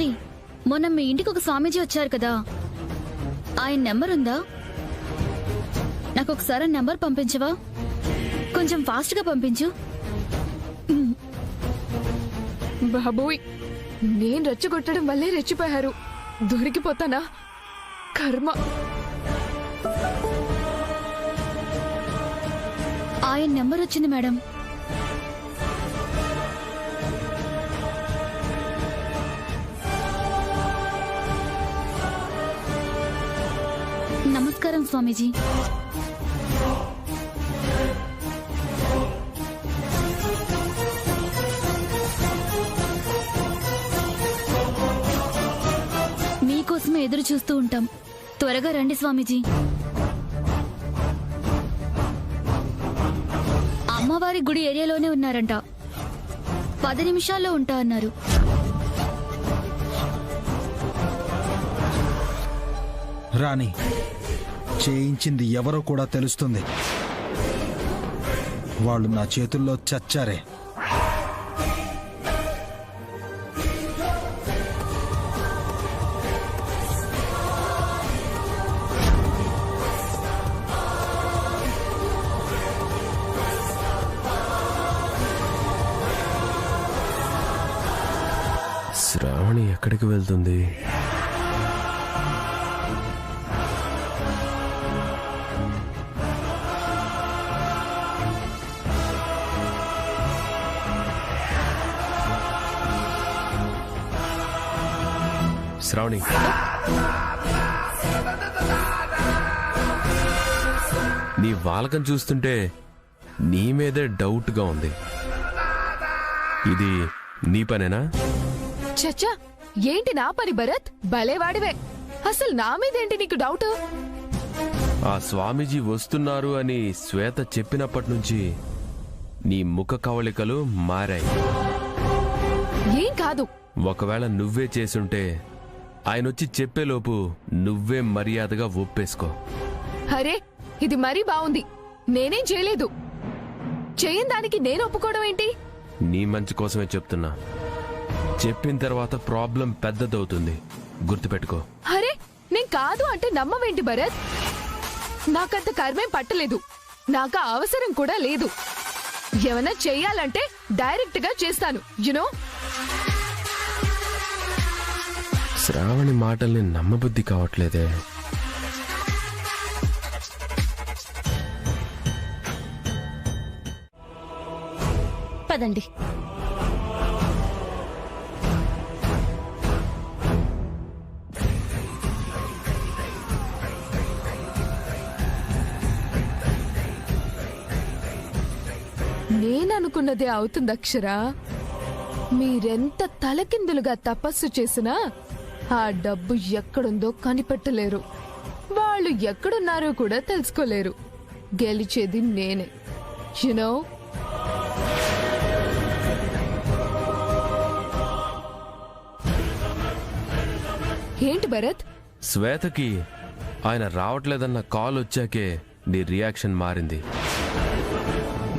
అంజలి, మొన్న మీ ఇంటికి ఒక స్వామీజీ వచ్చారు కదా, ఆయన నెంబర్ ఉందా? నాకు ఒకసారి నెంబర్ పంపించవా? కొంచెం ఫాస్ట్ గా పంపించు. బాబోయ్, నేను రెచ్చగొట్టడం వల్లే రెచ్చిపోయారు. దొరికిపోతానా? కర్మ. ఆయన నెంబర్ వచ్చింది మేడం. నమస్కారం స్వామీజీ. మీకోసమే ఎదురు చూస్తూ ఉంటాం. త్వరగా రండి స్వామీజీ. అమ్మవారి గుడి ఏరియాలోనే ఉన్నారంట. 10 నిమిషాల్లో ఉంటా అన్నారు. రాణి, చేయించింది ఎవరో కూడా తెలుస్తుంది. వాళ్ళు నా చేతుల్లో చచ్చారే. శ్రావణి ఎక్కడికి వెళ్తుంది? శ్రావణి, నీ వాలకం చూస్తుంటే నీ మీదే డౌట్ గా ఉంది. ఇది నీ పనేనా? చచ్చా, ఏంటి నా పని భరత్? భలేవాడివే. అసలు నా మీదేంటి నీకు డౌట్? ఆ స్వామీజీ వస్తున్నారు అని శ్వేత చెప్పినప్పటి నుంచి నీ ముఖ కవళికలు మారాయి. ఏం కాదు. ఒకవేళ నువ్వే చేసుంటే ఆయనొచ్చి చెప్పేలోపు నువ్వే మర్యాదగా ఒప్పేసుకో. అరే, ఇది మరీ బాగుంది. నేనేం చేయలేదు. చేయని దానికి నేను ఒప్పుకోవడం ఏంటి? నీ మంచి కోసమే చెప్తున్నా. చెప్పిన తర్వాత ప్రాబ్లం పెద్దదవుతుంది, గుర్తుపెట్టుకో. అరే, నేను కాదు అంటే నమ్మవేంటి భరత్? నాకంత కర్మేం పట్టలేదు. నాకు ఆ అవసరం కూడా లేదు. ఏమైనా చెయ్యాలంటే డైరెక్ట్ గా చేస్తాను. యునో, శ్రావణి మాటల్ని నమ్మబుద్ధి కావట్లేదే. పదండి. నేననుకున్నదే అవుతుంది అక్షరా. మీరెంత తలకిందులుగా తపస్సు చేసినా ఆ డబ్బు ఎక్కడుందో కనిపెట్టలేరు. వాళ్ళు ఎక్కడున్నారో కూడా తెలుసుకోలేరు. గెలిచేది నేనే. యునో, ఏంటి భరత్? శ్వేతకి ఆయన రావట్లేదన్న కాల్ వచ్చాకే నీ రియాక్షన్ మారింది.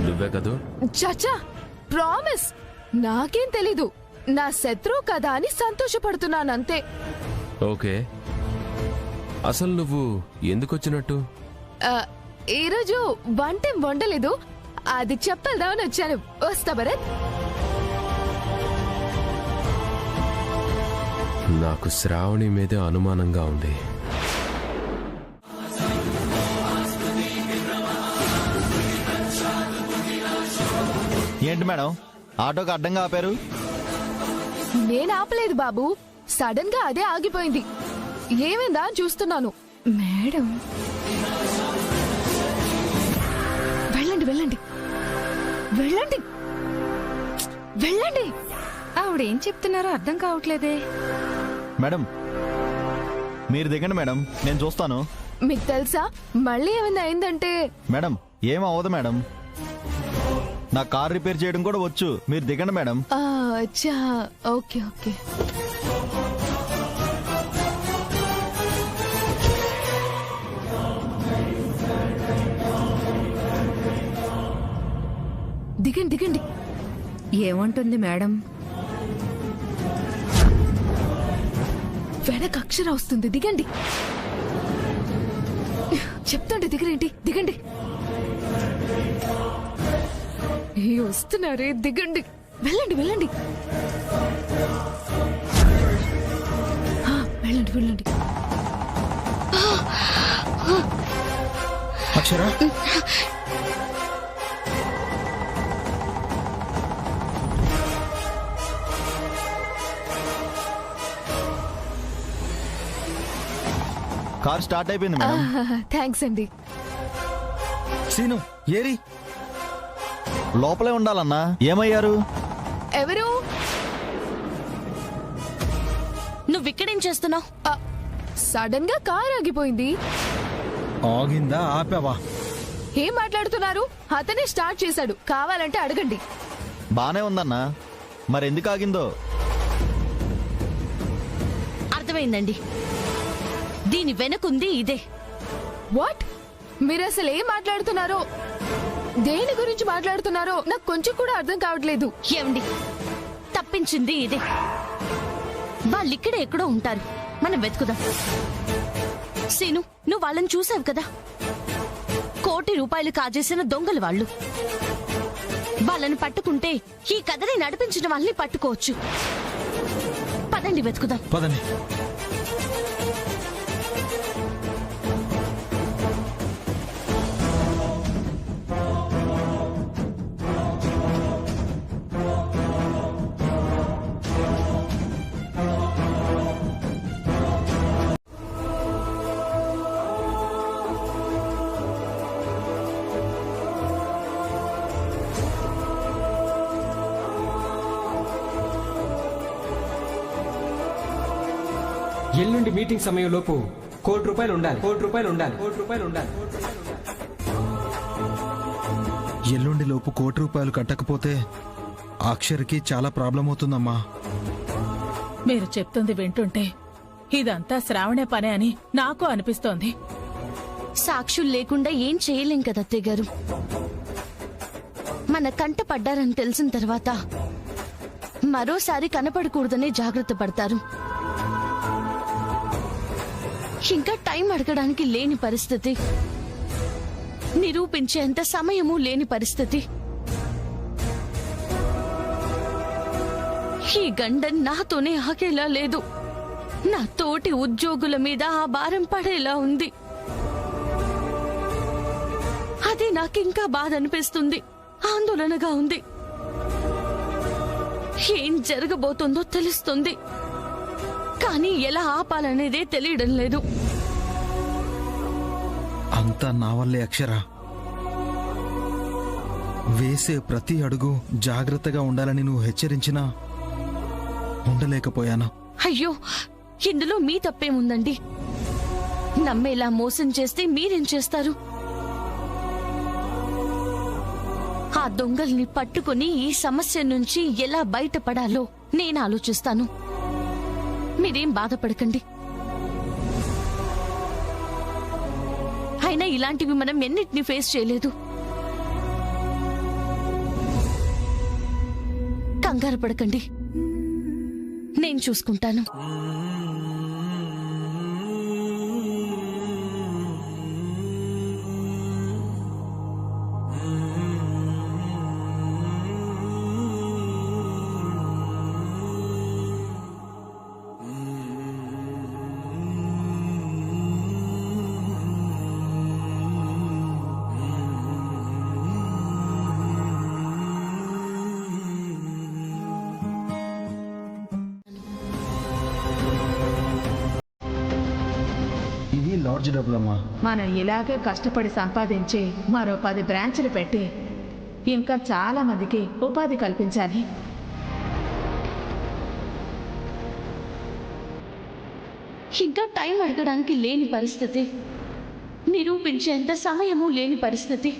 నువ్వే కదూ? చచ్చా, ప్రామిస్. నాకేం తెలీదు. నా శత్రువు కదా అని సంతోషపడుతున్నానంతే. ఓకే, అసలు నువ్వు ఎందుకొచ్చినట్టు? ఈరోజు వంటేం వండలేదు, అది చెప్పేద్దామని వచ్చాను. వస్తా భరత్. నాకు శ్రావణి మీదే అనుమానంగా ఉంది. ఏంటి మేడం, ఆటోకి అడ్డంగా ఆపారు? నేను ఆపలేదు బాబు, సడన్ గా అదే ఆగిపోయింది. ఏమైందా చూస్తున్నాను. మేడం, వెళ్ళండి వెళ్ళండి వెళ్ళండి వెళ్ళండి. ఆవిడేం చెప్తున్నారో అర్థం కావట్లేదే. మేడం మీరు దిగండి మేడం, నేను చూస్తాను. మీకు తెలుసా, మళ్ళీ ఏమైనా అయిందంటే? మేడం ఏం అవ్వదు మేడం, నా కార్ రిపేర్ చేయడం కూడా వచ్చు. మీరు దిగండి మేడం. అచ్చా, ఓకే ఓకే. దిగండి దిగండి. ఏమంటుంది మేడం? వెనక అక్షర వస్తుంది, దిగండి. చెప్తుంటే దిగరేంటి, దిగండి. వస్తున్నారే, దిగండి. వెళ్ళండి వెళ్ళండి. వెళ్ళండి వెళ్ళండి. అక్షర కార్ స్టార్ట్ అయిపోయింది మేడం. థ్యాంక్స్ అండి. సీను ఏరి లోపలే ఉండాలన్నా. ఏమయ్యారు? ఎవరు? నువ్విక్కడేం చేస్తున్నావు? సడన్ గా కార్ ఆగిపోయింది. ఆగిందా ఆపావా? ఏం మాట్లాడుతున్నారు? అతనే స్టార్ట్ చేశాడు, కావాలంటే అడగండి. బానే ఉందన్నా, మరెందుకు ఆగిందో? అర్థమైందండి, దీని వెనకుంది ఇదే. వాట్? మీరు అసలు ఏం మాట్లాడుతున్నారో, దేని గురించి మాట్లాడుతున్నారో నాకు కొంచెం కూడా అర్థం కావట్లేదు. ఏమండి, తప్పించింది ఇదే. వాళ్ళిక్కడే ఎక్కడో ఉంటారు, మనం వెతుకుదాం. సీను, నువ్వు వాళ్ళని చూసావు కదా, ₹1 కోటి కాజేసిన దొంగలు వాళ్ళు. వాళ్ళని పట్టుకుంటే ఈ కథని నడిపించిన వాళ్ళని పట్టుకోవచ్చు. పదండి వెతుకుదాం. పదండి. ఎల్లుండి మీటింగ్ సమయంలోపు ₹1 కోటి ఉండాలి. ఎల్లుండి లోపు ₹1 కోటి కట్టకపోతే అక్షర్కి చాలా ప్రాబ్లం అవుతుందమ్మా. మీరు చెప్తుంది వింటుంటే ఇదంతా శ్రావణే పనే అని నాకు అనిపిస్తోంది. సాక్షులు లేకుండా ఏం చేయలేం కదా అత్తయ్య గారు. మన కంట పడ్డారని తెలిసిన తర్వాత మరోసారి కనపడకూడదనే జాగ్రత్త పడతారు. ఇంకా టైం అడగడానికి లేని పరిస్థితి, నిరూపించేంత సమయము లేని పరిస్థితి. ఈ గండం నాతోనే ఆగేలా లేదు. నా తోటి ఉద్యోగుల మీద ఆ భారం పడేలా ఉంది. అది నాకింకా బాధ అనిపిస్తుంది, ఆందోళనగా ఉంది. ఏం జరగబోతుందో తెలుస్తుంది, కానీ ఎలా ఆపాలనేదే తెలియడం లేదు. అంతా నా వల్లే అక్షర. వేసే ప్రతి అడుగు జాగ్రత్తగా ఉండాలని నువ్వు హెచ్చరించినా ఉండలేకపోయాను. అయ్యో, ఇందులో మీ తప్పేముందండి? నమ్మేలా మోసం చేస్తే మీరేం చేస్తారు? ఆ దొంగల్ని పట్టుకుని ఈ సమస్య నుంచి ఎలా బయటపడాలో నేను ఆలోచిస్తాను. మీరేం బాధపడకండి. అయినా ఇలాంటివి మనం ఎన్నిటిని ఫేస్ చేయలేదు. కంగారు పడకండి, నేను చూసుకుంటాను. ఇవి లాడ్జ్ డబ్బులమ్మా. మనం ఇలాగే కష్టపడి సంపాదించి మరో 10 బ్రాంచులు పెట్టి ఇంకా చాలా మందికి ఉపాధి కల్పించాలి. ఇంకా టైం అడగడానికి లేని పరిస్థితి, నిరూపించేంత సమయము లేని పరిస్థితి.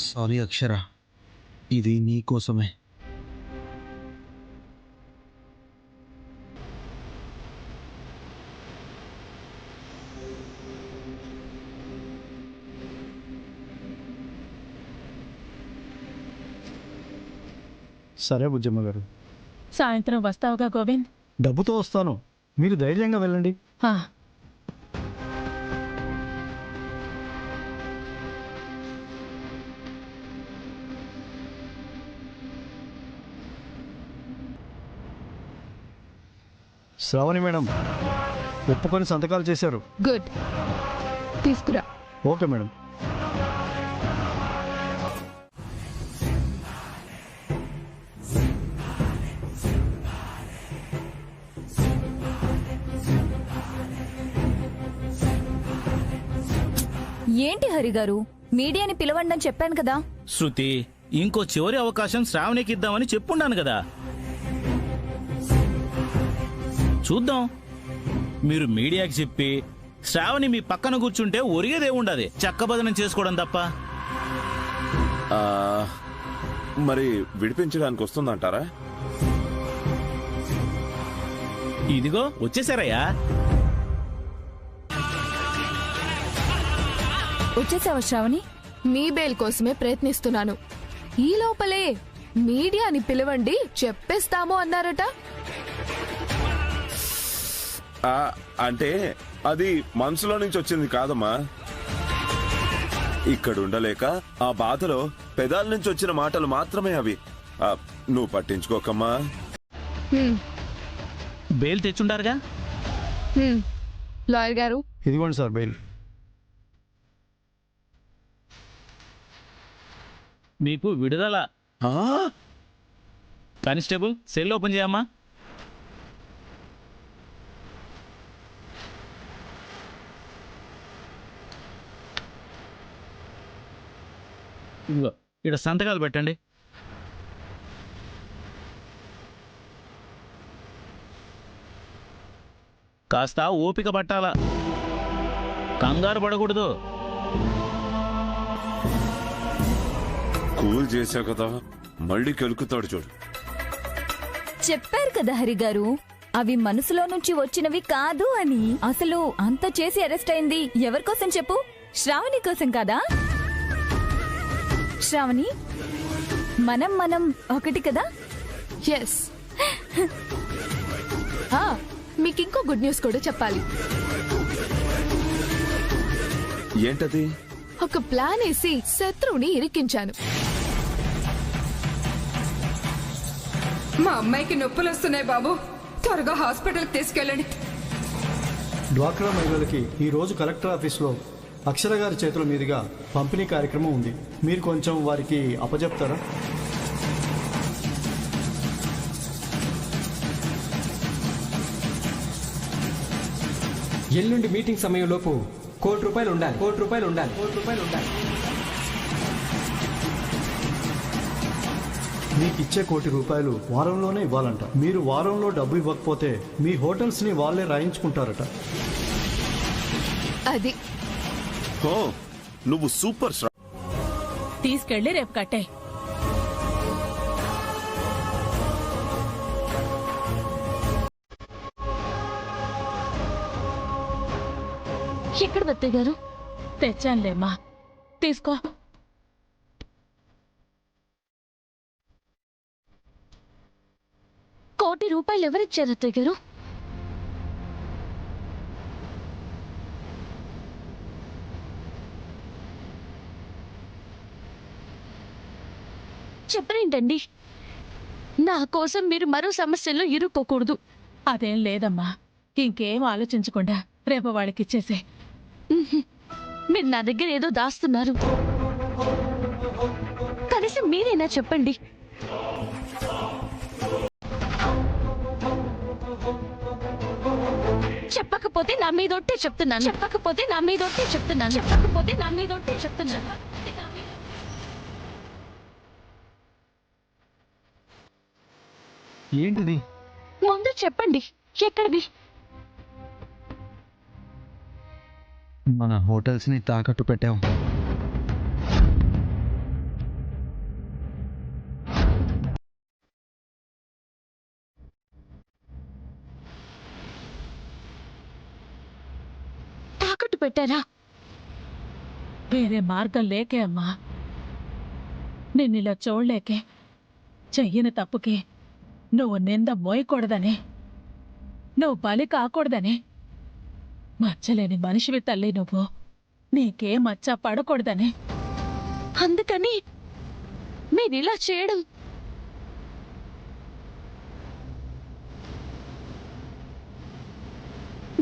సారీ అక్షర, ఇది నీ కోసమే. సరే బుజ్జమ్మ గారు. సాయంత్రం వస్తావుగా గోవింద్? డబ్బుతో వస్తాను, మీరు ధైర్యంగా వెళ్ళండి. ఆ, శ్రావణి మేడం ఒప్పుకొని సంతకాలు చేశారు. గుడ్, తీసుకురా. Okay madam. ఏంటి హరిగారు, మీడియాని పిలవండి అని చెప్పాను కదా. శృతి, ఇంకో చివరి అవకాశం శ్రావణికి ఇద్దామని చెప్పుండాను కదా. చూద్దాం, మీరు మీడియాకి చెప్పి శ్రావణి మీ పక్కన కూర్చుంటే ఒరిగేదే ఉండదు, చక్కబదనం చేసుకోవడం తప్ప. మరి విడిపించడానికి వస్తుందంటారా? ఇదిగో వచ్చేసారయ్యా. వచ్చేసావా శ్రావణి? మీ బెయిల్ కోసమే ప్రయత్నిస్తున్నాను. ఈ లోపలే మీడియాని పిలవండి చెప్పేస్తాము అన్నారట. అంటే అది మనసులో నుంచి వచ్చింది కాదమ్మా. ఇక్కడ ఉండలేక ఆ బాధలో పెదాల నుంచి వచ్చిన మాటలు మాత్రమే అవి. నువ్వు పట్టించుకోకమ్మా. బెయిల్ తెచ్చుంటారుగా. లాయర్ గారు, ఇదిగోండి సార్ బెయిల్. మీకు విడుదల. కానిస్టేబుల్, సెల్ ఓపెన్ చేయమ్మా. ఇదిగో ఇక్కడ సంతకాలు పెట్టండి. కాస్త ఓపిక పట్టాలా, కంగారు పడకూడదు. కూల్ చేశా కదా, మళ్ళీ కెలుకుతాడు చూడు. చెప్పారు కదా హరిగారు, అవి మనసులో నుంచి వచ్చినవి కాదు అని. అసలు అంత చేసి అరెస్ట్ అయింది ఎవరి కోసం చెప్పు? శ్రావణి కోసం కాదా? శ్రావణి, మనం ఒకటి కదా? ఎస్. మీకు ఇంకో గుడ్ న్యూస్ కూడా చెప్పాలి. ఏంటది? ఒక ప్లాన్ వేసి శత్రువుని ఇరికించాను. మా అమ్మాయికి నొప్పులు వస్తున్నాయి బాబు, త్వరగా హాస్పిటల్కి తీసుకెళ్ళండి. డ్వాక్రా మహిళలకి ఈ రోజు కలెక్టర్ ఆఫీస్లో అక్షర గారి చేతుల మీదుగా పంపిణీ కార్యక్రమం ఉంది. మీరు కొంచెం వారికి అప్పచెప్తారా? ఎల్లుండి మీటింగ్ సమయంలోపు ₹1,00,00,000 ఉండాలి. ₹1,00,00,000 ఉండాలి. మీకు ఇచ్చే ₹1,00,00,000 వారంలోనే ఇవ్వాలంట. మీరు వారంలో డబ్బు ఇవ్వకపోతే మీ హోటల్స్ని వాళ్ళే రాయించుకుంటారట. అది నువ్వు సూపర్. తీసుకెళ్లి రేపు కట్టే. ఎక్కడ బత్తయ్య గారు? తెచ్చానులేమ్మా, తీసుకో. ₹1,00,00,000 ఎవరిచ్చారు అత్తయ్య గారు? చెప్పరేంటండి? నా కోసం మీరు మరో సమస్యల్లో ఇరుక్కోకూడదు. అదేం లేదమ్మా, ఇంకేం ఆలోచించకుండా రేపు వాళ్ళకి ఇచ్చేసే. మీరు నా దగ్గర ఏదో దాస్తున్నారు. కనీసం మీరైనా చెప్పండి. చెప్పకపోతే నా మీదొట్టే చెప్తున్నాను. ఏంటిది? ముందు చెప్పండి, ఎక్కడిది? మన హోటల్స్ని తాకట్టు పెట్టాం. తాకట్టు పెట్టారా? వేరే మార్గం లేకే అమ్మా, నిన్నిలా చూడలేకే చెయ్యని తప్పుకి నువ్వు నింద మోయకూడదని, నువ్వు బలి కాకూడదని. మచ్చలేని మనిషివి తల్లి నువ్వు, నీకే మచ్చ పడకూడదని. అందుకని మీరిలా చేయడం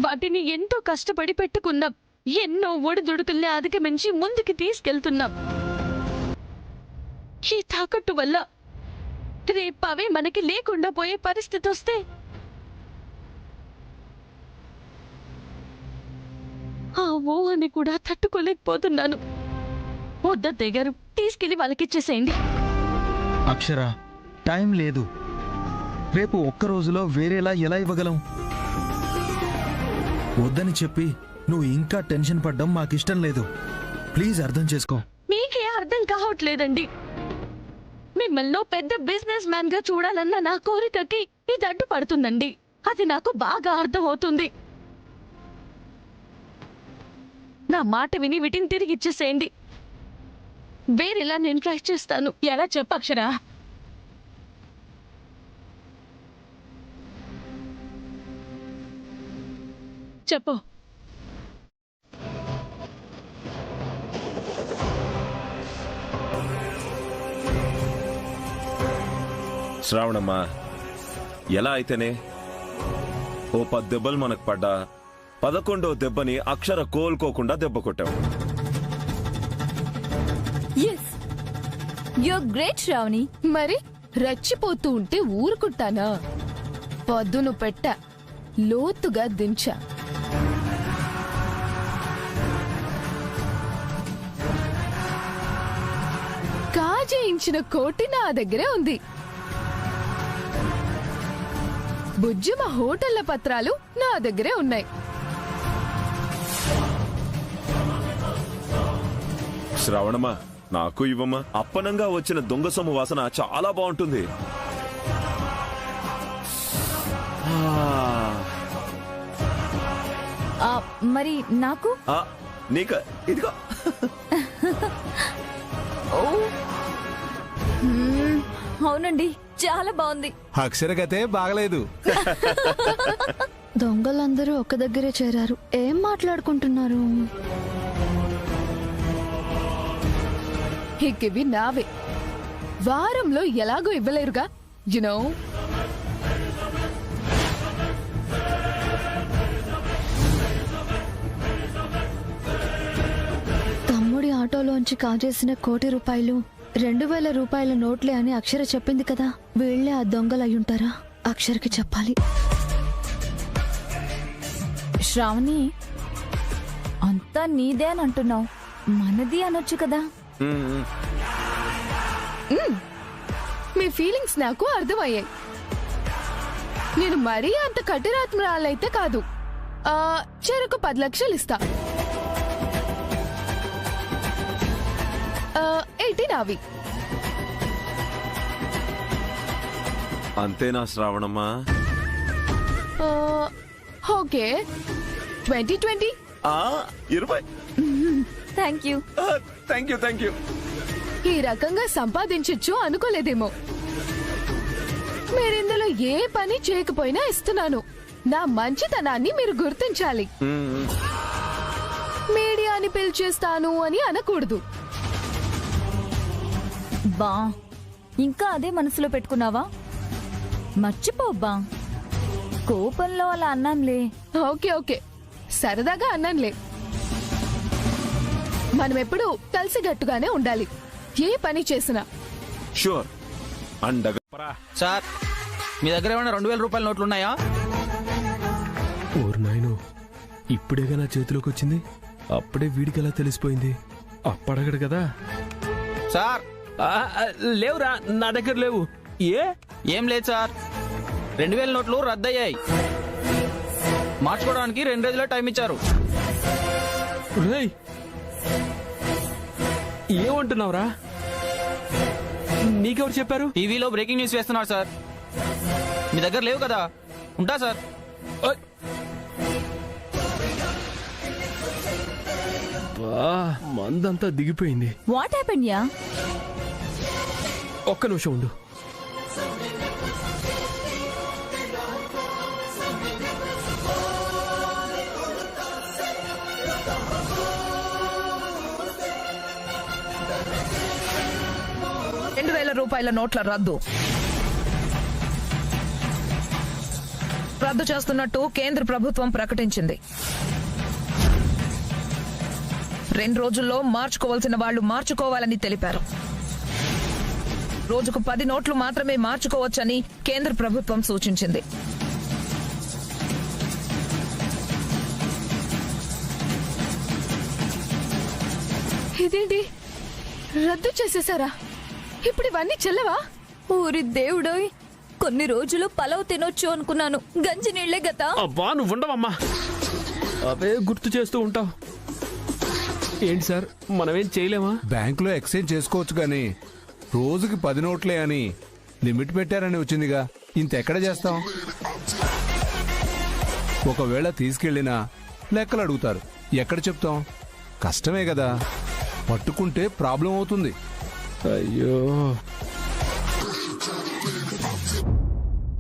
వాటిని ఎంతో కష్టపడి పెట్టుకున్నాం. ఎన్నో ఒడిదుడుకుల్ని అధిగమించి ముందుకు తీసుకెళ్తున్నాం. ఈ తాకట్టు వల్ల రేపవే మనకి లేకుండా పోయే పరిస్థితి వస్తే ఆ ఊహని కూడా తట్టుకోలేకపోతున్నాను. వద్దత్తయ్య గారు, తీసుకెళ్లి వాళ్ళకిచ్చేసేయండి. అక్షర, టైం లేదు. రేపు ఒక్క రోజులో వేరేలా ఎలా ఇవ్వగలం? వద్దని చెప్పి నువ్వు ఇంకా టెన్షన్ పడ్డం మాకిష్టం లేదు. ప్లీజ్ అర్థం చేసుకో. మీకే అర్థం కావట్లేదండి. మిమ్మల్ని పెద్ద బిజినెస్ మ్యాన్ గా చూడాలన్న నా కోరికకి ఇది అడ్డుపడుతుందండి. అది నాకు బాగా అర్థం అవుతుంది. నా మాట విని వీటిని తిరిగి ఇచ్చేసేయండి. వేరేలా నేను ట్రై చేస్తాను. ఎలా చెప్పక్షరా? చెప్పు. శ్రావణమ్మా, ఎలా అయితేనే ఓ 10 దెబ్బలు మనకు పడ్డా 11వ దెబ్బని అక్షర కోలుకోకుండా దెబ్బ కొట్టావు. You're great Shravani. మరి రెచ్చిపోతూ ఉంటే ఊరుకుంటానా? పదును పెట్ట, లోతుగా దించా. కాజేయించిన కోటి నా దగ్గరే ఉంది. బుజ్జిమ హోటళ్ల పత్రాలు నా దగ్గరే ఉన్నాయి. శ్రావణమ్మా, నాకు ఇవ్వమ్మా. అప్పనంగా వచ్చిన దొంగ సొమ్ము వాసన చాలా బాగుంటుంది. మరి నాకు? నీక ఇదిగో. అవునండి, చాలా బాగుంది. అక్షరగతే బాగలేదు. దొంగలందరూ ఒక దగ్గరే చేరారు. ఏం మాట్లాడుకుంటున్నారు? ఇవి నావే. వారంలో ఎలాగో ఇవ్వలేరుగా, యునో. తమ్ముడి ఆటోలోంచి కాజేసిన ₹1,00,00,000 2,000 రూపాయల నోట్లే అని అక్షర చెప్పింది కదా. వీళ్లే ఆ దొంగలయ్యుంటారా? అక్షరకి చెప్పాలి. శ్రావణి, అంతా నీదే అని అంటున్నావు, మనది అనొచ్చు కదా. మీ ఫీలింగ్స్ నాకు అర్థమయ్యాయి. నేను మరీ అంత కఠినాత్మరాలైతే కాదు. చెరకు 10 లక్షలు ఇస్తా. 18 నావి. అంతేనా శ్రావణమ్మా? Okay, 20. 20. Thank you. Thank you. ఈ రకంగా సంపాదించొచ్చు అనుకోలేదేమో. మీరిందులో ఏ పని చేయకపోయినా ఇస్తున్నాను. నా మంచితనాన్ని మీరు గుర్తించాలి. మీడియాని పిలిచేస్తాను అని అనకూడదు. బా, ఇంకా అదే మనసులో పెట్టుకున్నావా? మర్చిపోబ్బా, కోపంలో అలా అన్నాంలే. ఓకే, సరదాగా అన్నానులే. మనం ఎప్పుడు కలిసిగట్టుగానే ఉండాలి, ఏ పని చేసినా. షూర్. అండగా సార్, మీ దగ్గర ఏమైనా 2,000 రూపాయల నోట్లు ఉన్నాయా? ఓరు నాయను, ఇప్పుడేగా నా చేతిలోకి వచ్చింది. అప్పుడే వీడికి ఎలా తెలిసిపోయింది? అప్పడగడు కదా సార్. లేవురా, నా దగ్గర లేవు. ఏం లేదు సార్, 2,000 నోట్లు రద్దయ్యాయి. మార్చుకోవడానికి 2 రోజుల టైం ఇచ్చారు. ఏమంటున్నావురా? నీకెవరు చెప్పారు? టీవీలో బ్రేకింగ్ న్యూస్ వేస్తున్నారు సార్. మీ దగ్గర లేవు కదా? ఉంటా సార్. మందంతా దిగిపోయింది. వాట్ హ్యాపెండ్ యా? ఒక్క నిమిషం ఉండు. రూపాయల నోట్ల రద్దు చేస్తున్నట్టు కేంద్ర ప్రభుత్వం ప్రకటించింది. 2 రోజుల్లో మార్చుకోవాల్సిన వాళ్లు మార్చుకోవాలని తెలిపారు. రోజుకు 10 నోట్లు మాత్రమే మార్చుకోవచ్చని కేంద్ర ప్రభుత్వం సూచించింది. ఇదేంటి రద్దు చేసేసారా? ఇప్పుడు ఇవన్నీ చెల్లవా? ఊరి దేవుడోయ్, కొన్ని రోజులు పలావ్ తినొచ్చు అనుకున్నాను, గంజి నీళ్లే గత. అబ్బా నువ్వు ఉండవమ్మా, అవే గుర్తు చేస్తూ ఉంటావు. ఏంటి సార్, మనమేం చేయలేమా? బ్యాంకులో ఎక్స్చేంజ్ చేసుకోవచ్చు గాని రోజుకి 10 నోట్లే అని లిమిట్ పెట్టారని వచ్చిందిగా, ఇంతెక్కడ చేస్తాం? ఒకవేళ తీసుకెళ్లినా లెక్కలు అడుగుతారు, ఎక్కడ చెప్తాం? కష్టమే కదా, పట్టుకుంటే ప్రాబ్లం అవుతుంది. అయ్యో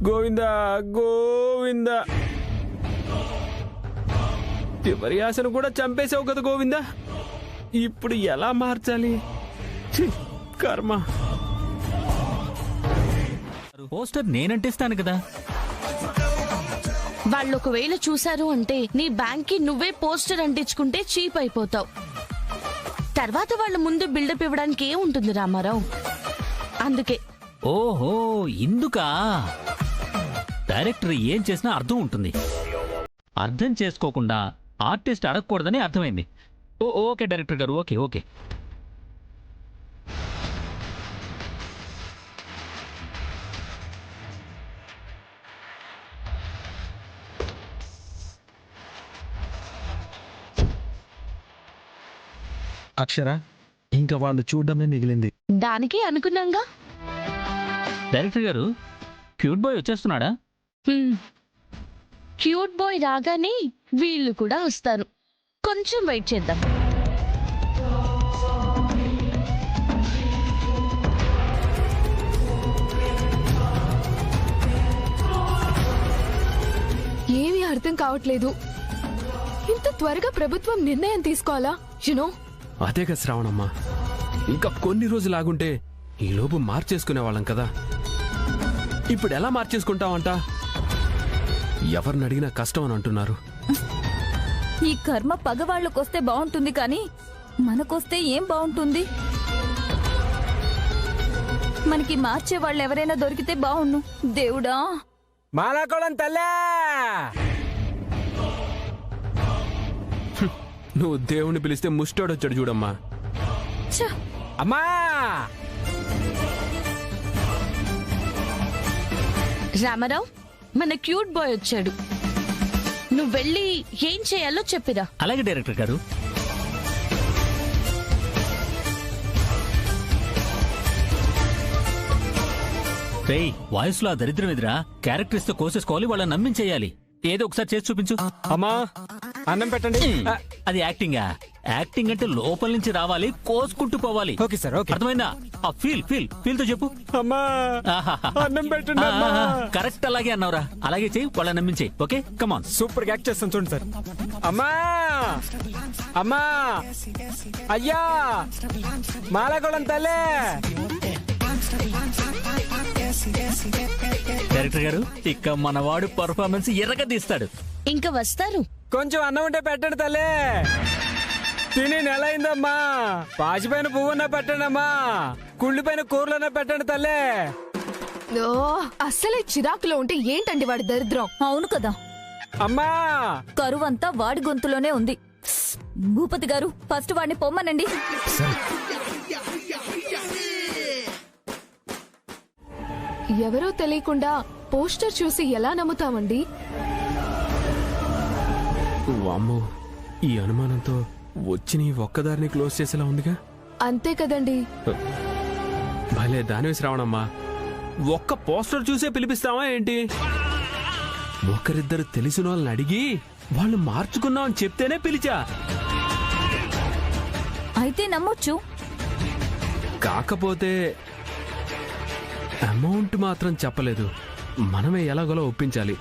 గోవిందా గోవిందా, చివరి ఆశను కూడా చంపేశావు కదా గోవిందా. ఇప్పుడు ఎలా మార్చాలి? ఛీ, కర్మ. పోస్టర్ నేనంటిస్తాను కదా. వాళ్ళు ఒకవేళ చూశారు అంటే నీ బ్యాంక్ కి నువ్వే పోస్టర్ అంటించుకుంటే చీప్ అయిపోతావు. తర్వాత వాళ్ళ ముందు బిల్డప్ ఇవ్వడానికి ఏముంటుంది రామారావు? అందుకే. ఓహో ఇందుకా? డైరెక్టర్ ఏం చేసినా అర్థం ఉంటుంది. అర్థం చేసుకోకుండా ఆర్టిస్ట్ అడగకూడదని అర్థమైంది. ఓకే డైరెక్టర్ గారు, ఓకే ఓకే. అక్షర, ఇంకా వాళ్ళు చూడడమే మిగిలింది. దానికి అనుకున్నాంగా. డైరెక్టర్ గారు, క్యూట్ బాయ్ వచ్చేస్తున్నాడా? క్యూట్ బాయ్ రాగానే వీళ్ళు కూడా వస్తారు. కొంచెం వెయిట్ చేద్దాం. ఏమీ అర్థం కావట్లేదు. ఇంత త్వరగా ప్రభుత్వం నిర్ణయం తీసుకోవాలా? యునో, అదేగా శ్రావణమ్మా, ఇంకా కొన్ని రోజులు ఆగుంటే ఈ లోపు మార్చేసుకునే వాళ్ళం కదా. ఇప్పుడు ఎలా మార్చేసుకుంటామంట? ఎవరిని అడిగినా కష్టం అని అంటున్నారు. ఈ కర్మ పగవాళ్లకొస్తే బాగుంటుంది కానీ మనకొస్తే ఏం బాగుంటుంది? మనకి మార్చే వాళ్ళు ఎవరైనా దొరికితే బాగుండు దేవుడా. మాలాకోళం తల్లే, నువ్వు దేవుణ్ణి పిలిస్తే ముష్టోడొచ్చాడు చూడమ్మా. అమ్మా రామారావు, మన క్యూట్ బాయ్ వచ్చాడు. నువ్వు వెళ్ళి ఏం చేయాలో చెప్పిరా. అలాగే డైరెక్టర్ గారు. రేయ్, వాయిస్ లో దరిద్రం ఎదురా. క్యారెక్టర్ ఇస్తే కోసేసుకోవాలి, వాళ్ళని నమ్మించేయాలి. ఏదో ఒకసారి చేసి చూపించు. అమ్మా అన్నం పెట్టండి. అది యాక్టింగా? యాక్టింగ్ అంటే లోపల నుంచి రావాలి, కోసుకుంటూ పోవాలి. Okay sir, okay. అర్థమైందా? ఫీల్ ఫీల్ ఫీల్ తో చెప్పు. అమ్మా అన్నం పెట్టండి. కరెక్ట్, అలాగే అన్నవరా. అలాగే చెయ్యి, వాళ్ళని నమ్మించేయి. ఓకే, కమాన్. సూపర్ యాక్ట్ చేస్తాను చూడండి సార్. అమ్మా అమ్మా, అయ్యా మాలాకోళం తల్లే. డైరెక్టర్ గారు, ఇక మనవాడు పర్ఫార్మెన్స్ ఎర్రగా తీస్తాడు. ఇంకా వస్తారు. కొంచెం అన్నం ఉంటే పెట్టండి తల్లే. తిని నెల అయిందమ్మా. పాచిపోయిన పువ్వున్నా పెట్టండి అమ్మా, కుళ్ళిపోయిన కూరలన్నా పెట్టండి తల్లే. అస్సలే చిరాకులో ఉంటే ఏంటండి వాడి దరిద్రం. అవును కదా అమ్మా, కరువంతా వాడి గొంతులోనే ఉంది. భూపతి గారు, ఫస్ట్ వాడిని పొమ్మనండి. ఎవరో తెలియకుండా పోస్టర్ చూసి ఎలా నమ్ముతామండి? వామ్మో, ఈ అనుమానంతో వచ్చిన ఈ ఒక్కదారిని క్లోజ్ చేసేలా ఉందిగా. అంతే కదండి. భలే దానివి శ్రావణమ్మా. ఒక్క పోస్టర్ చూసే పిలిపిస్తావా ఏంటి? ఒకరిద్దరు తెలిసిన వాళ్ళని అడిగి వాళ్ళు మార్చుకున్నాం అని చెప్తేనే పిలిచా. అయితే నమ్మొచ్చు. కాకపోతే అమౌంట్ మాత్రం చెప్పలేదు. మనమే ఎలాగోలా ఒప్పించాలి.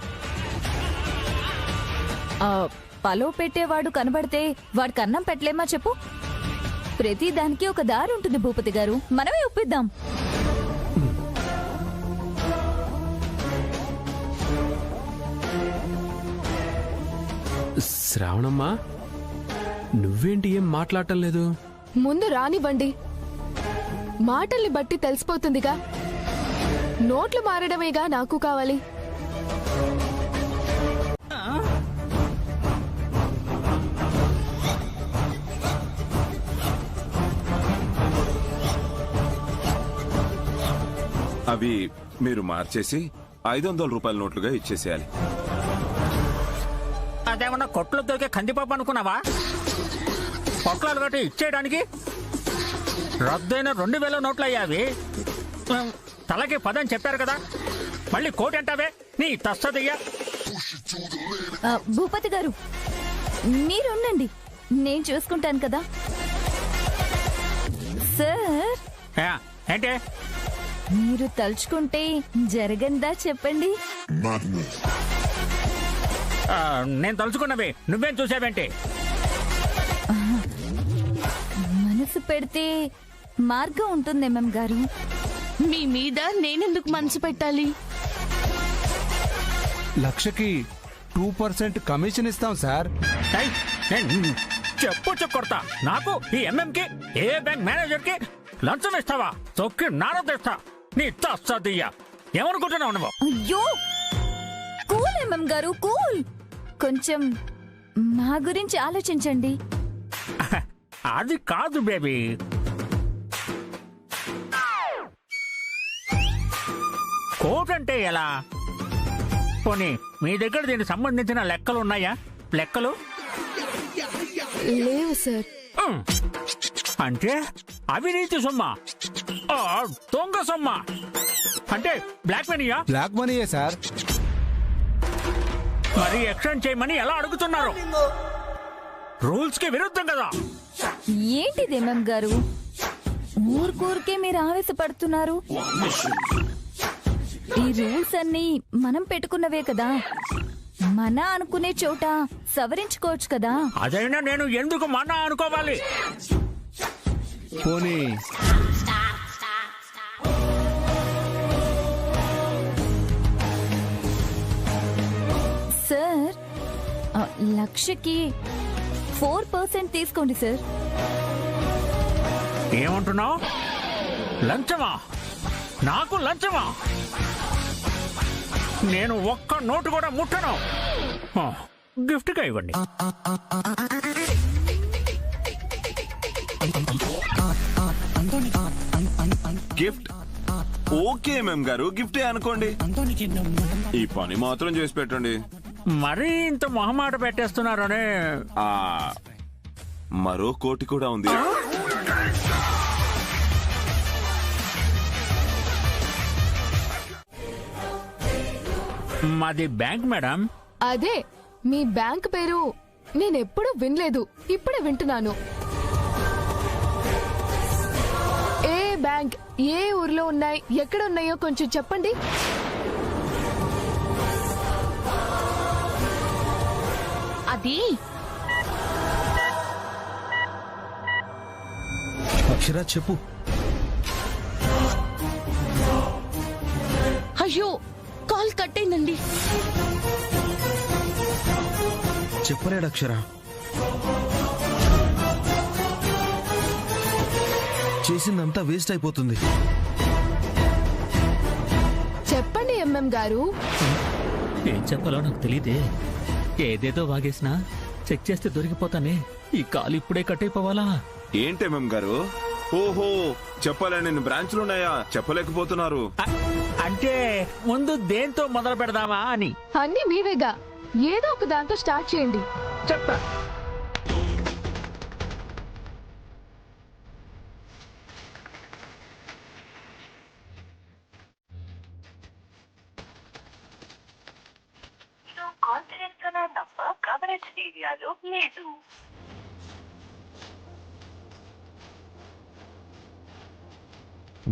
పలో పెట్టేవాడు కనబడితే వాడికి అన్నం పెట్టలేమా చెప్పు? ప్రతి దానికి ఒక దారి ఉంటుంది భూపతి గారు, మనమే ఒప్పిద్దాం. శ్రావణమ్మా, నువ్వేంటి ఏం మాట్లాడటం లేదు? ముందు రానివ్వండి, మాటల్ని బట్టి తెలిసిపోతుందిగా. నోట్లు మారడమేగా నాకు కావాలి. అవి మీరు మార్చేసి 500 రూపాయల నోట్లుగా ఇచ్చేసేయాలి. అదేమన్నా కొట్లు దొరికే కందిపాప అనుకున్నావా? పొట్లాలు కట్టి ఇచ్చేయడానికి రద్దయిన 2000 నోట్లు అయ్యావి. తలకి 10 అని చెప్పారు కదా, మళ్ళీ కోటి అంటావే నీ తస్తదయ్యా. భూపతి గారు, మీరుండండి, నేను చూసుకుంటాను కదా. సార్, ఏంటే మీరు తలుచుకుంటే జరగందా చెప్పండి? నేను తలుచుకున్నవి నువ్వేం చూసావేంటి? మనసు పెడితే మార్గం ఉంటుంది ఎంఎం గారు. మీ మీద నేనెందుకు మనసు పెట్టాలి? లక్షకి 2% కమిషన్ ఇస్తాం సార్. చెప్పు కొడతా. నాకు ఈ ఎంఎంకి ఏ బ్యాంక్ మేనేజర్ కి లంచం ఇస్తావా? తొక్కి నార తెస్తా నీ తస్తదయ్యా. ఏమనుకుంటున్నావు నువ్వు? అయ్యో, కూల్ ఎంఎం గారు, కూల్. కొంచెం మా గురించి ఆలోచించండి. అది కాదు బేబీ, కోటంటే ఎలా? పోనీ మీ దగ్గర దీనికి సంబంధించిన లెక్కలు ఉన్నాయా? లెక్కలు లేవు సార్. అంటే అవినీతి సొమ్మా, దొంగ సొమ్మా, అంటే బ్లాక్ మనీయా? బ్లాక్ మనీయే సార్. మరి ఎక్స్చేంజ్ చేయమని ఎలా అడుగుతున్నారు? రూల్స్ కి విరుద్ధం కదా. ఏంటిది ఎంఎం గారు, ఊరికే మీరు ఆవేశపడుతున్నారు? ఈ రూల్స్ అన్ని మనం పెట్టుకున్నవే కదా, మన అనుకునే చోట సవరించుకోవచ్చు కదా. అదైనా నేను ఎందుకు మన అనుకోవాలి? పోనీ సార్, లక్షకి 4% తీసుకోండి సార్. ఏమంటున్నావు? లంచమా? నాకు లంచమా? నేను ఒక్క నోటు కూడా ముట్టను. గిఫ్ట్గా ఇవ్వండి. గిఫ్ట్ ఓకే ఎంఎం గారు, గిఫ్టే అనుకోండి. ఈ పని మాత్రం చేసి పెట్టండి. మరీ ఇంత మొహమాట పెట్టేస్తున్నారనే. మరో కోటి కూడా ఉంది. మాది బ్యాంక్ మేడం. అదే, మీ బ్యాంక్ పేరు నేనెప్పుడు వినలేదు, ఇప్పుడే వింటున్నాను. ఏ బ్యాంక్, ఏ ఊర్లో ఉన్నాయి, ఎక్కడ ఉన్నాయో కొంచెం చెప్పండి. అది అక్షర చెప్పు. అయ్యో, కాల్ కట్ అయిందండి. చెప్పలేడు అక్షర. చేసిందంతా వేస్ట్ అయిపోతుంది. చెప్పండి ఎంఎం గారు. ఏం చెప్పాలో నాకు తెలియదే. ఏదేదో వాగేసినా చెక్ చేస్తే దొరికిపోతానే. ఈ కాలు ఇప్పుడే కట్ అయిపోవాలా? ఏంటి ఎంఎం గారు? ఓహో, చెప్పాలని బ్రాంచ్లు ఉన్నాయా? చెప్పలేకపోతున్నారు. అంటే ముందు దేంతో మొదలు పెడదామా అని. అన్ని మీవేగా, ఏదో ఒక దాంతో స్టార్ట్ చేయండి. చెప్పా.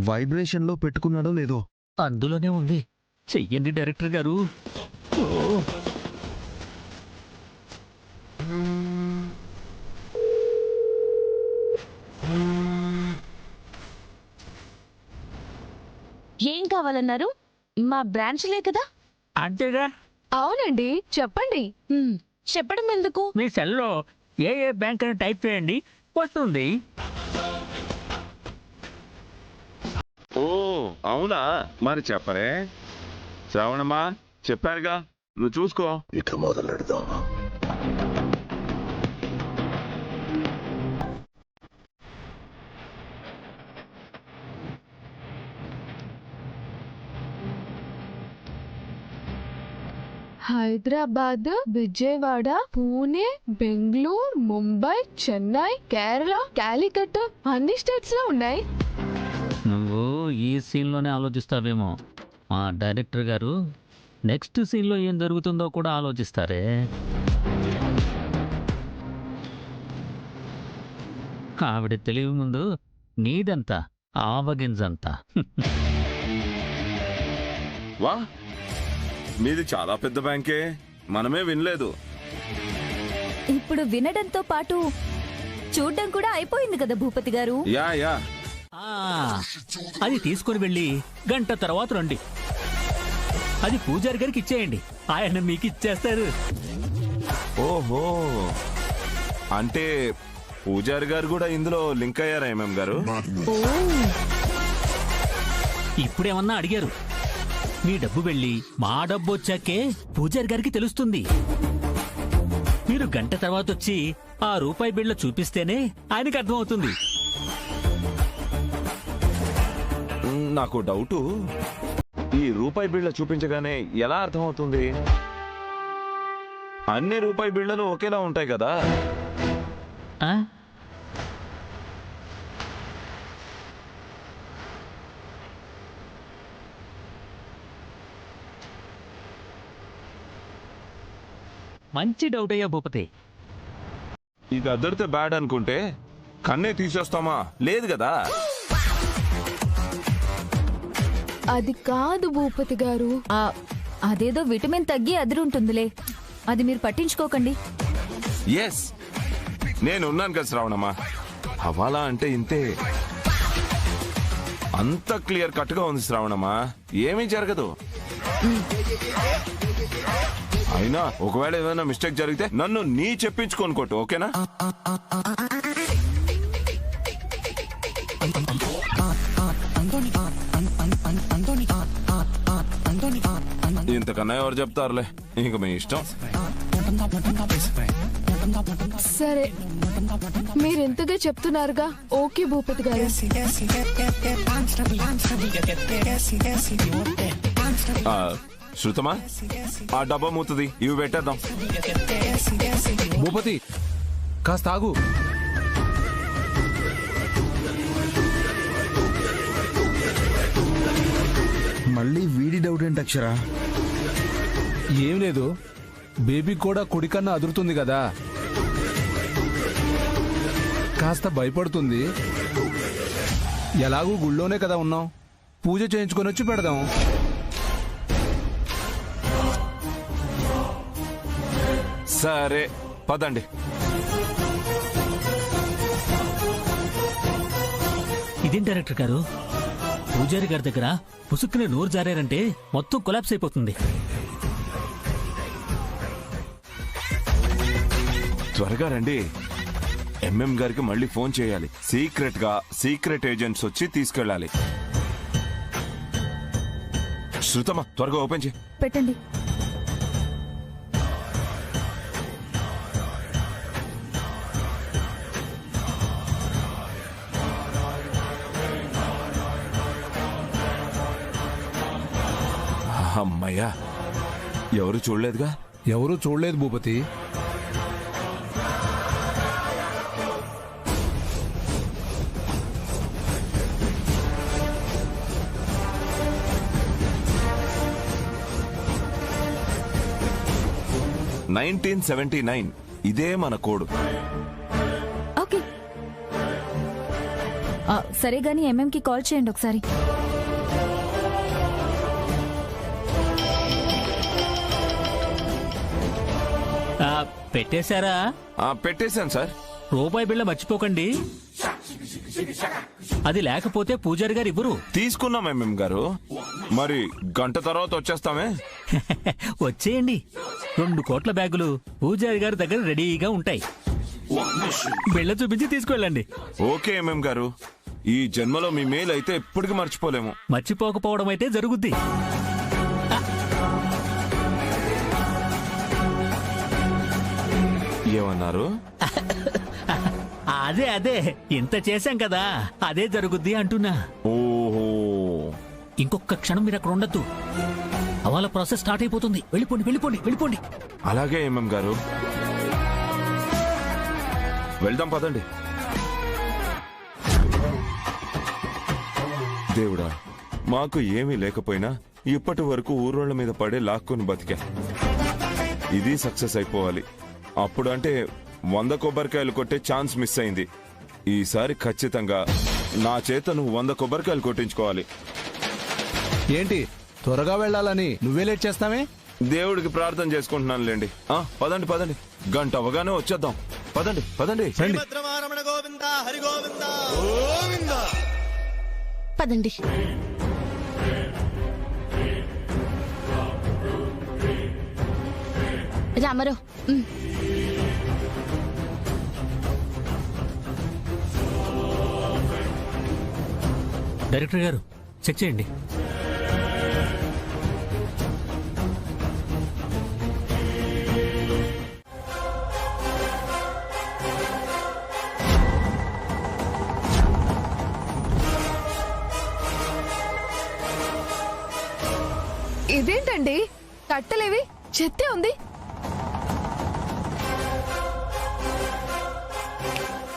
వైబ్రేషన్ లో పెట్టుకున్నాడో లేదో? అందులోనే ఉంది. చెయ్యండి డైరెక్టర్ గారు. ఏం కావాలన్నారు? మా బ్రాంచ్లే కదా. అంతేగా. అవునండి, చెప్పండి. చెప్పడం ఎందుకు? మీ సెల్లో ఏ బ్యాంక్ అని టైప్ చేయండి, వస్తుంది. ఓ అవునా, మరి చెప్పరే శ్రావణమ్మా, చెప్పారుగా, నువ్వు చూసుకో. ఇక మొదలెడదాం. హైదరాబాద్, విజయవాడ, పూణే, బెంగళూరు, ముంబై, చెన్నై, కేరళ, కాలికట్ అన్ని స్టేట్స్ లో ఉన్నాయి. నువ్వు ఈ సీన్లోనే ఆలోచిస్తావేమో, మా డైరెక్టర్ గారు నెక్స్ట్ సీన్లో ఏం జరుగుతుందో కూడా ఆలోచిస్తారే. ఆవిడ తెలివి ముందు నీదంతా ఆవగింజంతా. వా, మీది చాలా పెద్ద బ్యాంకే, మనమే వినలేదు. ఇప్పుడు వినడంతో పాటు చూడ్డం కూడా అయిపోయింది కదా భూపతి గారు. యా యా, అది తీసుకొని వెళ్ళి గంట తర్వాత రండి. అది పూజారి గారికి ఇచ్చేయండి, ఆయన మీకు ఇచ్చేస్తారు. ఓహో, అంటే పూజారి గారు కూడా ఇందులో లింక్ అయ్యారా ఎంఎం గారు? ఇప్పుడేమన్నా అడిగారు? మీ డబ్బు వెళ్ళి మా డబ్బు వచ్చాకే పూజారి గారికి తెలుస్తుంది. మీరు గంట తర్వాత వచ్చి ఆ రూపాయి బిళ్ళ చూపిస్తేనే ఆయనకి అర్థమవుతుంది. నాకు డౌటు, ఈ రూపాయి బిళ్ళ చూపించగానే ఎలా అర్థమవుతుంది? అన్ని రూపాయి బిళ్ళలు ఒకేలా ఉంటాయి కదా. మంచి డౌట్ అయ్యా భూపతి. ఇది అద్దరితే బ్యాడ్ అనుకుంటే కన్నే తీసేస్తామా? లేదు కదా. అది కాదు భూపతి గారు, అదేదో విటమిన్ తగ్గి అదిరుంటుందిలే, అది మీరు పట్టించుకోకండి. ఎస్, నేనున్నాను కదా శ్రావణమ్మా. హవాలా అంటే ఇంతే, అంత క్లియర్ కట్ గా ఉంది శ్రావణమ్మా, ఏమీ జరగదు. అయినా ఒకవేళ ఏదైనా మిస్టేక్ జరిగితే నన్ను నీ చెప్పించుకొని కొట్టు, ఓకేనా? ఇంతకన్నా ఎవరు చెప్తారులే, ఇంక మీ ఇష్టం. సరే, మీరెంతగా చెప్తున్నారుగా, ఓకే భూపతి గారు. శృతమా, ఆ డబ్బా మూతుంది, ఇవి పెట్టేద్దాం. భూపతి కాస్త ఆగు. మళ్ళీ వీడి డౌట్ ఏంటి అక్షర? ఏం లేదు, బేబీ కూడా కుడికన్నా అదురుతుంది కదా, కాస్త భయపడుతుంది. ఎలాగూ గుళ్ళోనే కదా ఉన్నాం, పూజ చేయించుకొని వచ్చి పెడదాం. సరే పదండి. ఇదేం డైరెక్టర్ గారు, పూజారి గారి దగ్గర పుసుక్కుని నోరు జారారంటే మొత్తం కొలాప్స్ అయిపోతుంది. త్వరగా రండి, ఎంఎం గారికి మళ్ళీ ఫోన్ చేయాలి. సీక్రెట్ గా సీక్రెట్ ఏజెంట్స్ వచ్చి తీసుకెళ్ళాలి. శృతమా, త్వరగా ఓపెన్ చేయి. పెట్టండి. అమ్మయ్యా, ఎవరు చూడలేదుగా? ఎవరూ చూడలేదు భూపతి. $1979 ఇదే మన కోడ్. ఓకే, సరే గానీ ఎంఎంకి కాల్ చేయండి ఒకసారి. పెట్టేశారా? పెట్టేశాను సార్. రూపాయి బిళ్ళ మర్చిపోకండి, అది లేకపోతే పూజారి గారు ఇవ్వరు. తీసుకున్నాం ఎంఎం గారు. మరి గంట తర్వాత వచ్చేస్తామే. వచ్చేయండి. 2 కోట్ల బ్యాగులు పూజారి గారి దగ్గర రెడీగా ఉంటాయి. బిళ్ళ చూపించి తీసుకెళ్ళండి. ఓకే ఎంఎం గారు, ఈ జన్మలో మీ మేలు అయితే ఎప్పటికీ మర్చిపోలేము. మర్చిపోకపోవడం అయితే జరుగుద్ది. ఏమన్నారు? అదే ఇంత చేశాం కదా, అదే జరుగుద్ది అంటున్నా. ఓహో, ఇంకొక క్షణం మీరు అక్కడ ఉండద్దు. అవాల ప్రాసెస్ స్టార్ట్ అయిపోతుంది. వెళ్ళిపోండి. అలాగే ఎంఎం గారు, వెళ్దాం పదండి. దేవుడా, మాకు ఏమీ లేకపోయినా ఇప్పటి వరకు ఊరోళ్ల మీద పడే లాక్కొని బతికా. ఇది సక్సెస్ అయిపోవాలి. అప్పుడు అంటే 100 కొబ్బరికాయలు కొట్టే ఛాన్స్ మిస్ అయింది. ఈసారి ఖచ్చితంగా నా చేత నువ్వు 100 కొబ్బరికాయలు కొట్టించుకోవాలి. ఏంటి త్వరగా వెళ్ళాలని నువ్వే లేట్ చేస్తావే? దేవుడికి ప్రార్థన చేసుకుంటున్నాను లేండి. పదండి, గంట అవగానే వచ్చేద్దాం. పదండి. పదండి. రామారావు, డైరెక్టర్ గారు చెక్ చేయండి. ఇదేంటండి, కట్టలేవి, చెత్తే ఉంది.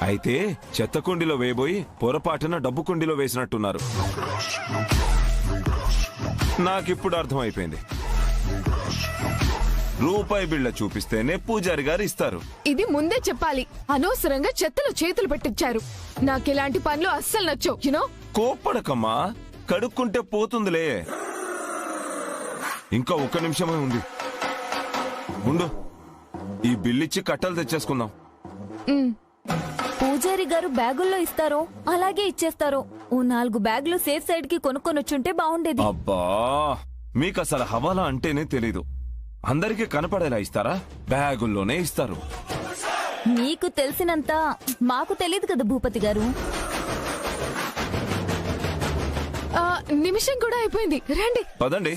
అయితే చెత్త కుండీలో వేయబోయి పొరపాటున డబ్బు కుండీలో వేసినట్టున్నారు. నాకిప్పుడు అర్థమైపోయింది. రూపాయి బిళ్ళ చూపిస్తేనే పూజారి గారు ఇస్తారు. ఇది ముందే చెప్పాలి. అనవసరంగా చెత్తలో చేతులు పెట్టించారు. నాకిలాంటి పనులు అస్సలు నచ్చవు. యునో, కోప్పడకమ్మా, కడుక్కుంటే పోతుందిలే. ఇంకా 1 నిమిషమే ఉంది. ఉండు, ఈ బిల్లిచ్చి కట్టలు తెచ్చేసుకుందాం. పూజారి గారు బ్యాగుల్లో ఇస్తారో అలాగే ఇచ్చేస్తారో. ఓ 4 బ్యాగులు సేఫ్ సైడ్ కి కొనుక్కొనొచ్చుంటే బాగుండేది. అబ్బా, మీకు అసలు హవాలా అంటేనే తెలీదు. అందరికీ కనపడేలా ఇస్తారా? బ్యాగుల్లోనే ఇస్తారు. మీకు తెలిసినంత మాకు తెలియదు కదా భూపతి గారు. నిమిషం కూడా అయిపోయింది. రండి. పదండి.